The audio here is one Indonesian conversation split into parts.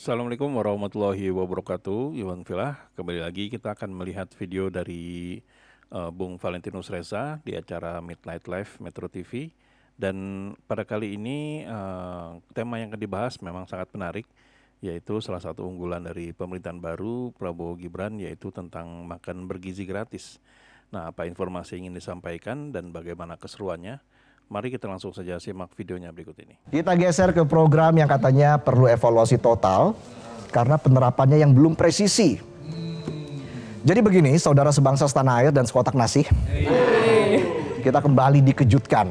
Assalamualaikum warahmatullahi wabarakatuh. Iwan Filah, kembali lagi kita akan melihat video dari Bung Valentinus Reza di acara Midnight Live Metro TV. Dan pada kali ini tema yang akan dibahas memang sangat menarik, yaitu salah satu unggulan dari pemerintahan baru Prabowo Gibran, yaitu tentang makan bergizi gratis. Nah, apa informasi yang ingin disampaikan dan bagaimana keseruannya? Mari kita langsung saja simak videonya berikut ini. Kita geser ke program yang katanya perlu evaluasi total karena penerapannya yang belum presisi. Jadi begini, saudara sebangsa setanah air dan sekotak nasi, kita kembali dikejutkan.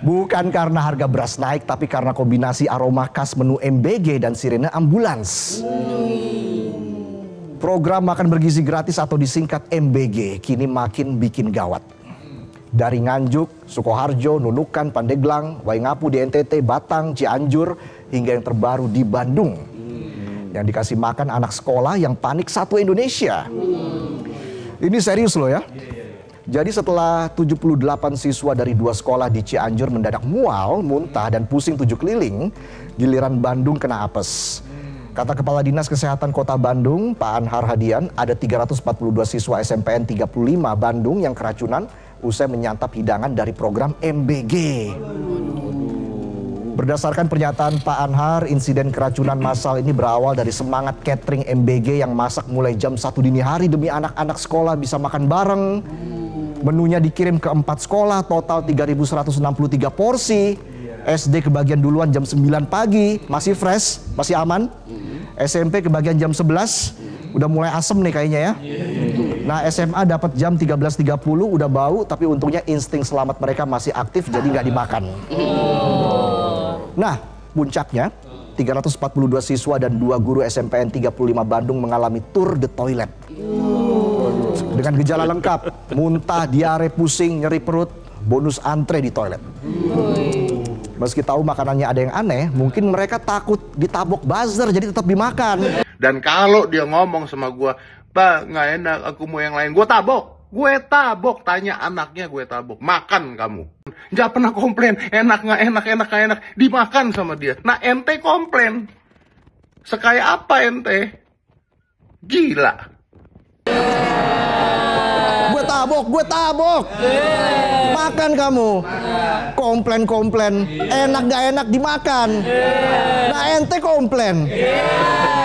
Bukan karena harga beras naik, tapi karena kombinasi aroma khas menu MBG dan sirene ambulans. Program makan bergizi gratis atau disingkat MBG kini makin bikin gawat. Dari Nganjuk, Sukoharjo, Nunukan, Pandeglang, Waingapu di NTT, Batang, Cianjur, hingga yang terbaru di Bandung. Yang dikasih makan anak sekolah yang panik satu Indonesia. Ini serius loh ya. Jadi setelah 78 siswa dari 2 sekolah di Cianjur mendadak mual, muntah, dan pusing 7 keliling, giliran Bandung kena apes. Kata Kepala Dinas Kesehatan Kota Bandung, Pak Anhar Hadian, ada 342 siswa SMPN 35 Bandung yang keracunan usai menyantap hidangan dari program MBG. Berdasarkan pernyataan Pak Anhar, insiden keracunan massal ini berawal dari semangat catering MBG yang masak mulai jam 1 dini hari demi anak-anak sekolah bisa makan bareng. Menunya dikirim ke 4 sekolah, total 3.163 porsi. SD kebagian duluan jam 9 pagi, masih fresh, masih aman. SMP kebagian jam 11, udah mulai asem nih kayaknya ya. Nah, SMA dapat jam 13.30, udah bau, tapi untungnya insting selamat mereka masih aktif, jadi nggak dimakan. Nah, puncaknya 342 siswa dan 2 guru SMPN 35 Bandung mengalami tour de toilet. Dengan gejala lengkap, muntah, diare, pusing, nyeri perut, bonus antre di toilet. Meski tahu makanannya ada yang aneh, mungkin mereka takut ditabok buzzer jadi tetap dimakan. Dan kalau dia ngomong sama gue, Pak nggak enak, aku mau yang lain, gue tabok, tanya anaknya gue tabok, makan kamu. Nggak pernah komplain, enak nggak enak, dimakan sama dia. Nah ente komplain, sekaya apa ente? Gila. Gue tabok. Makan kamu. Komplain. Enak gak enak dimakan. Nah ente komplain.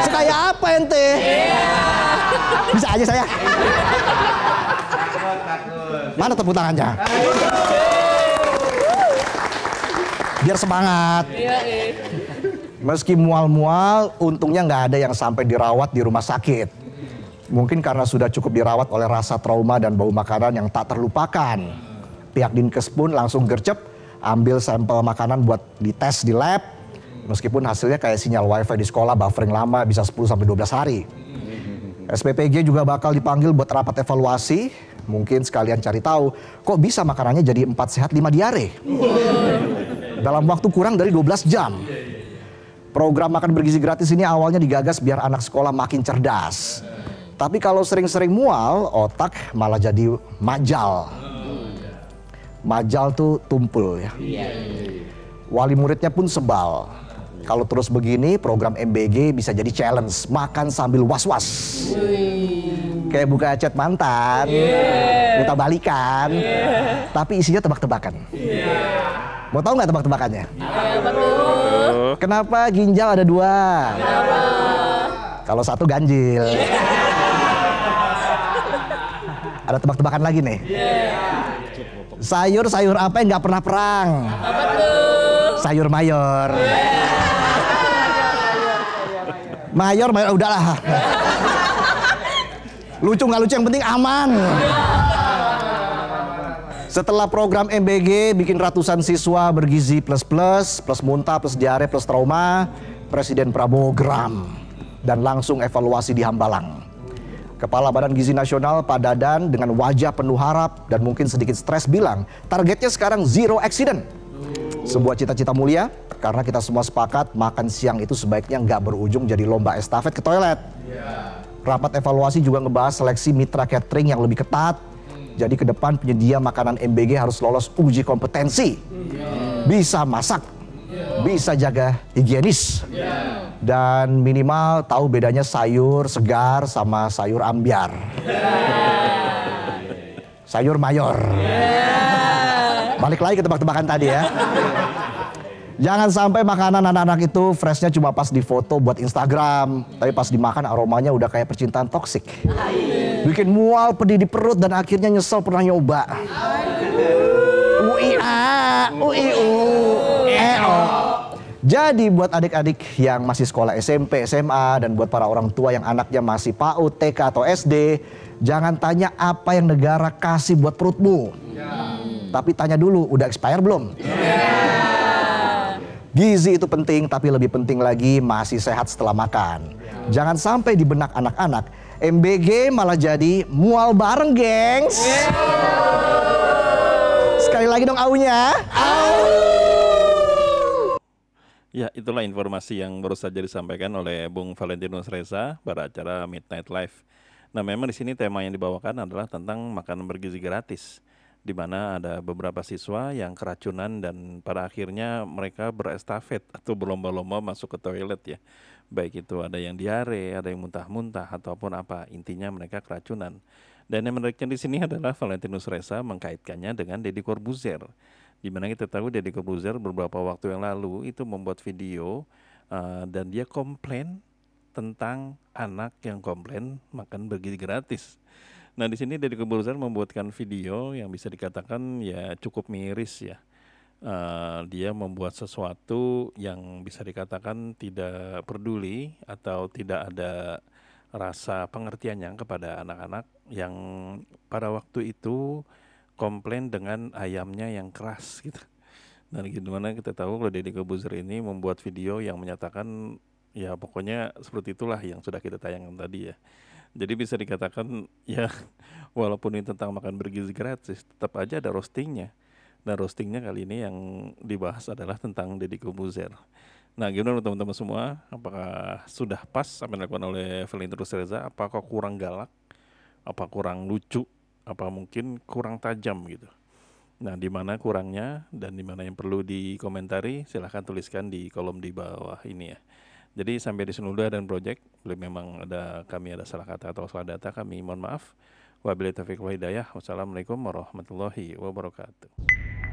Sekaya apa ente? Bisa aja saya. Mana tepuk tangannya? Biar semangat. Meski mual-mual, untungnya nggak ada yang sampai dirawat di rumah sakit. Mungkin karena sudah cukup dirawat oleh rasa trauma dan bau makanan yang tak terlupakan. Pihak Dinkes pun langsung gercep, ambil sampel makanan buat dites di lab. Meskipun hasilnya kayak sinyal wifi di sekolah buffering lama bisa 10-12 hari. SPPG juga bakal dipanggil buat rapat evaluasi. Mungkin sekalian cari tahu, kok bisa makanannya jadi 4 sehat 5 diare? Dalam waktu kurang dari 12 jam. Program makan bergizi gratis ini awalnya digagas biar anak sekolah makin cerdas. Tapi kalau sering-sering mual, otak malah jadi majal. Majal tuh tumpul ya. Wali muridnya pun sebal. Kalau terus begini, program MBG bisa jadi challenge. Makan sambil was-was. Kayak buka chat mantan, minta balikan. Tapi isinya tebak-tebakan. Mau tahu nggak tebak-tebakannya? Kenapa ginjal ada 2? Kalau 1 ganjil. Ada tebak-tebakan lagi nih. Sayur apa yang nggak pernah perang? Apa tuh? Sayur mayor. Mayor udahlah. Lucu nggak lucu, yang penting aman. Setelah program MBG bikin ratusan siswa bergizi plus muntah, plus diare, plus trauma, Presiden Prabowo geram dan langsung evaluasi di Hambalang. Kepala Badan Gizi Nasional Pak Dadan dengan wajah penuh harap dan mungkin sedikit stres bilang, targetnya sekarang 0 accident. Sebuah cita-cita mulia karena kita semua sepakat makan siang itu sebaiknya nggak berujung jadi lomba estafet ke toilet. Rapat evaluasi juga ngebahas seleksi mitra catering yang lebih ketat. Jadi ke depan penyedia makanan MBG harus lolos uji kompetensi. Bisa masak, bisa jaga higienis. Dan minimal tahu bedanya sayur segar sama sayur ambyar. Sayur mayor. Balik lagi ke tebak-tebakan tadi ya. Jangan sampai makanan anak-anak itu freshnya cuma pas difoto buat Instagram, tapi pas dimakan aromanya udah kayak percintaan toksik. Bikin mual, pedih di perut, dan akhirnya nyesel pernah nyoba. Jadi buat adik-adik yang masih sekolah SMP, SMA, dan buat para orang tua yang anaknya masih PAUD, TK, atau SD, jangan tanya apa yang negara kasih buat perutmu. Tapi tanya dulu, udah expire belum? Gizi itu penting, tapi lebih penting lagi masih sehat setelah makan. Jangan sampai di benak anak-anak, MBG malah jadi mual bareng, gengs. Sekali lagi dong aunya. Ya, itulah informasi yang baru saja disampaikan oleh Bung Valentinus Reza pada acara Midnight Live. Nah, memang di sini tema yang dibawakan adalah tentang makanan bergizi gratis, di mana ada beberapa siswa yang keracunan dan pada akhirnya mereka berestafet atau berlomba-lomba masuk ke toilet ya. Baik itu ada yang diare, ada yang muntah-muntah ataupun apa, intinya mereka keracunan. Dan yang menariknya di sini adalah Valentinus Reza mengkaitkannya dengan Deddy Corbuzier. Di mana kita tahu Deddy Corbuzier beberapa waktu yang lalu itu membuat video dan dia komplain tentang anak yang komplain makan bergizi gratis. Nah, di sini Deddy Corbuzier membuatkan video yang bisa dikatakan ya cukup miris ya. Dia membuat sesuatu yang bisa dikatakan tidak peduli atau tidak ada rasa pengertiannya kepada anak-anak yang pada waktu itu komplain dengan ayamnya yang keras gitu. Dan gimana kita tahu kalau Deddy Corbuzier ini membuat video yang menyatakan ya pokoknya seperti itulah yang sudah kita tayangkan tadi ya. Jadi bisa dikatakan ya walaupun ini tentang makan bergizi gratis, tetap aja ada roastingnya. Dan roastingnya kali ini yang dibahas adalah tentang Deddy Corbuzier. Nah, gimana teman-teman semua? Apakah sudah pas apa yang dilakukan oleh Valentinus Reza? Apakah kurang galak? Apa kurang lucu? Apa mungkin kurang tajam gitu? Nah, di mana kurangnya dan di mana yang perlu dikomentari, silahkan tuliskan di kolom di bawah ini ya. Jadi sampai di sini dulu dan project, belum memang kami ada salah kata atau salah data, kami mohon maaf. Wabillahi taufiq wal hidayah. Wassalamualaikum warahmatullahi wabarakatuh.